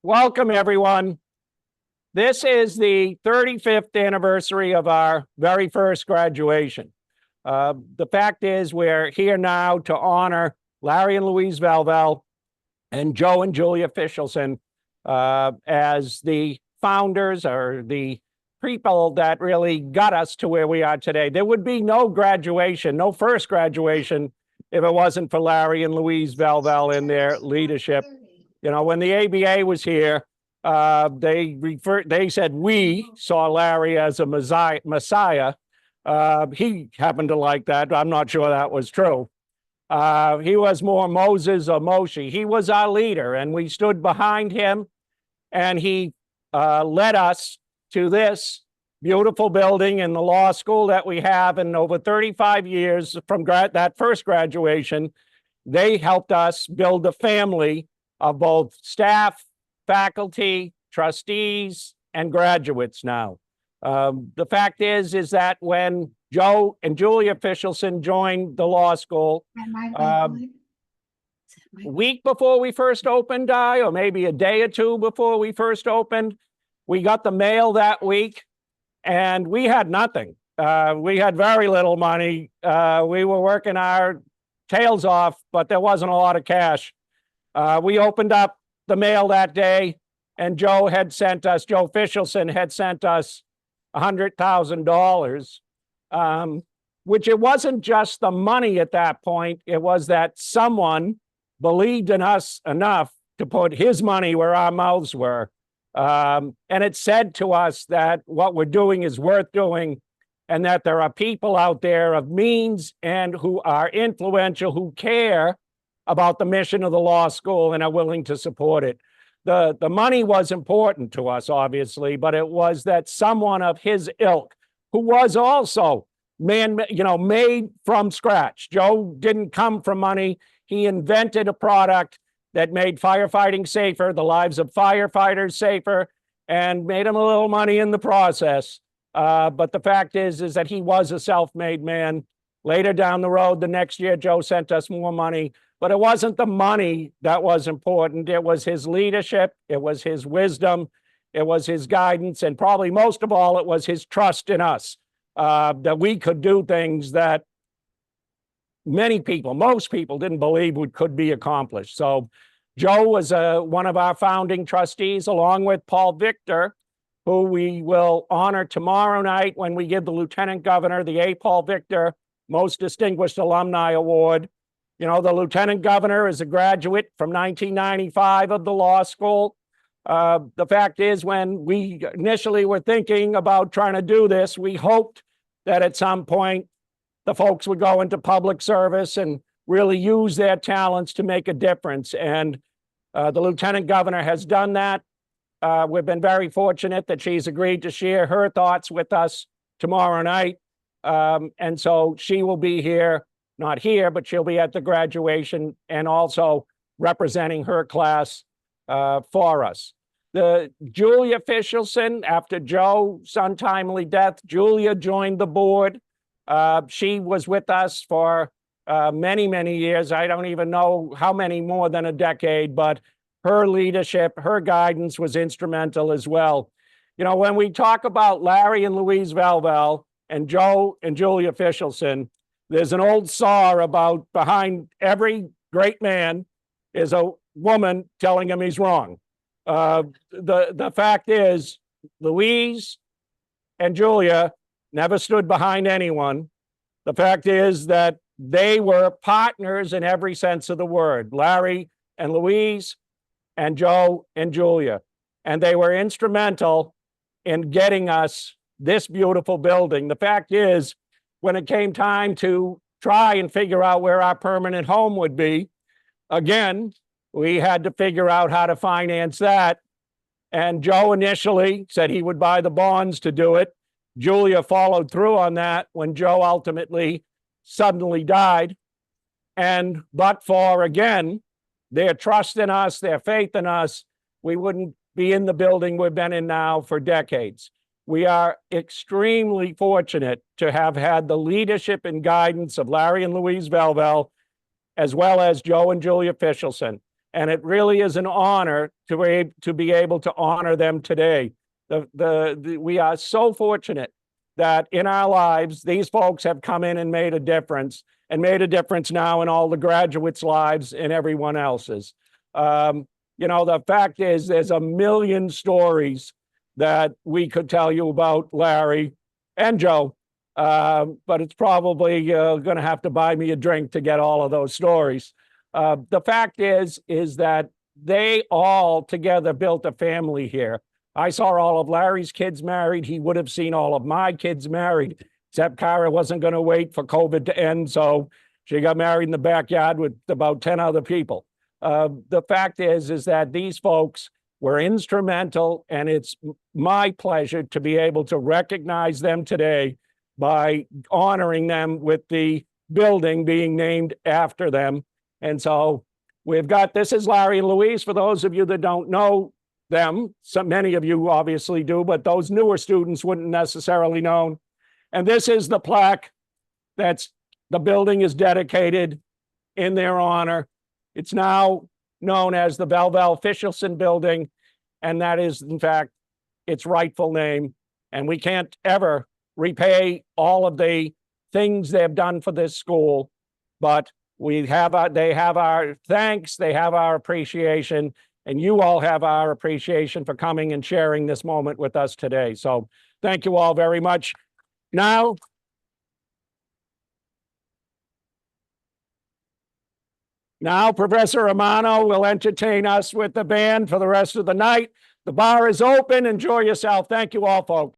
Welcome, everyone. This is the 35th anniversary of our very first graduation. The fact is, we're here now to honor Larry and Louise Velvel and Joe and Julia Fischelson as the founders or the people that really got us to where we are today. There would be no graduation, no first graduation, if it wasn't for Larry and Louise Velvel and their leadership. You know, when the ABA was here, they said we saw Larry as a messiah. He happened to like that. I'm not sure that was true. He was more Moses or Moshe. He was our leader, and we stood behind him, and he led us to this beautiful building in the law school that we have. And over 35 years from that first graduation, they helped us build a family of both staff, faculty, trustees, and graduates now. The fact is that when Joe and Julia Fischelson joined the law school, week before we first opened, or maybe a day or two before we first opened, we got the mail that week, and we had nothing. We had very little money. We were working our tails off, but there wasn't a lot of cash. We opened up the mail that day, and Joe Fischelson had sent us $100,000, which it wasn't just the money at that point. It was that someone believed in us enough to put his money where our mouths were. And it said to us that what we're doing is worth doing, and that there are people out there of means and who are influential, who care about the mission of the law school and are willing to support it. The money was important to us, obviously, but it was that someone of his ilk, who was also made from scratch. Joe didn't come from money. He invented a product that made firefighting safer, the lives of firefighters safer, and made him a little money in the process. But the fact is that he was a self-made man. Later down the road, the next year, Joe sent us more money. But it wasn't the money that was important. It was his leadership. It was his wisdom. It was his guidance. And probably most of all, it was his trust in us, that we could do things that most people didn't believe could be accomplished. So Joe was one of our founding trustees, along with Paul Victor, who we will honor tomorrow night when we give the Lieutenant Governor the A. Paul Victor Most Distinguished Alumni Award. You know, the Lieutenant Governor is a graduate from 1995 of the law school. The fact is, when we initially were thinking about trying to do this, we hoped that at some point the folks would go into public service and really use their talents to make a difference. And the Lieutenant Governor has done that. We've been very fortunate that she's agreed to share her thoughts with us tomorrow night. And so she will be here. Not here, but she'll be at the graduation and also representing her class for us. The Julia Fischelson, after Joe's untimely death, Julia joined the board. She was with us for many, many years. I don't even know how many more than a decade, but her leadership, her guidance was instrumental as well. You know, when we talk about Larry and Louise Velvel and Joe and Julia Fischelson, there's an old saw about behind every great man is a woman telling him he's wrong. The fact is, Louise and Julia never stood behind anyone. The fact is that they were partners in every sense of the word, Larry and Louise and Joe and Julia. And they were instrumental in getting us this beautiful building. The fact is, when it came time to try and figure out where our permanent home would be, again, we had to figure out how to finance that. And Joe initially said he would buy the bonds to do it. Julia followed through on that when Joe ultimately suddenly died. But for, again, their trust in us, their faith in us, we wouldn't be in the building we've been in now for decades. We are extremely fortunate to have had the leadership and guidance of Larry and Louise Velvel, as well as Joe and Julia Fischelson. And it really is an honor to be able to honor them today. We are so fortunate that in our lives, these folks have come in and made a difference now in all the graduates' lives and everyone else's. You know, the fact is there's a million stories that we could tell you about Larry and Joe, but it's probably going to have to buy me a drink to get all of those stories. The fact is that they all together built a family here. I saw all of Larry's kids married. He would have seen all of my kids married, except Cara wasn't going to wait for COVID to end, so she got married in the backyard with about 10 other people. The fact is that these folks were instrumental, and it's my pleasure to be able to recognize them today by honoring them with the building being named after them. And so we've got, this is Larry and Louise. For those of you that don't know them, so many of you obviously do, but those newer students wouldn't necessarily know. And this is the plaque that's, the building is dedicated in their honor. It's now known as the Velvel Fichelson Building, and that is, in fact, its rightful name. And we can't ever repay all of the things they've done for this school, but they have our thanks, they have our appreciation, and you all have our appreciation for coming and sharing this moment with us today. So thank you all very much. Now, Professor Romano will entertain us with the band for the rest of the night. The bar is open. Enjoy yourself. Thank you all, folks.